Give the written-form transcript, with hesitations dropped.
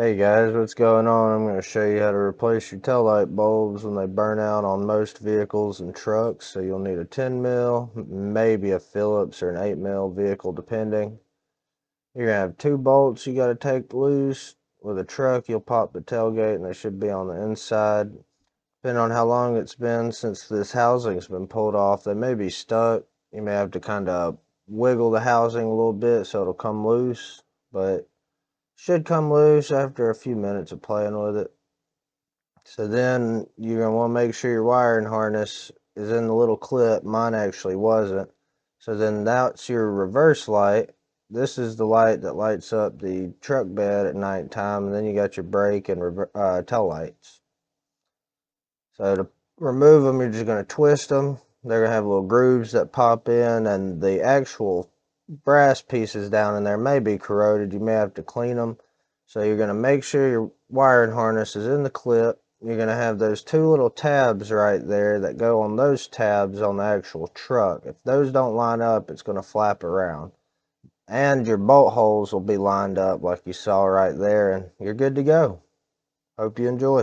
Hey guys, what's going on? I'm going to show you how to replace your taillight bulbs when they burn out on most vehicles and trucks. So you'll need a 10 mil, maybe a Phillips or an 8 mil vehicle depending. You're going to have two bolts you got to take loose. With a truck, you'll pop the tailgate and they should be on the inside. Depending on how long it's been since this housing's been pulled off, they may be stuck. You may have to kind of wiggle the housing a little bit so it'll come loose, but should come loose after a few minutes of playing with it. So then you're going to want to make sure your wiring harness is in the little clip. Mine actually wasn't. So then that's your reverse light. This is the light that lights up the truck bed at nighttime, and then you got your brake and tail lights. So to remove them, you're just going to twist them. They're going to have little grooves that pop in, and the actual brass pieces down in there may be corroded. You may have to clean them. So you're going to make sure your wiring harness is in the clip. You're going to have those two little tabs right there that go on those tabs on the actual truck. If those don't line up, it's going to flap around. And your bolt holes will be lined up like you saw right there, and you're good to go. Hope you enjoy.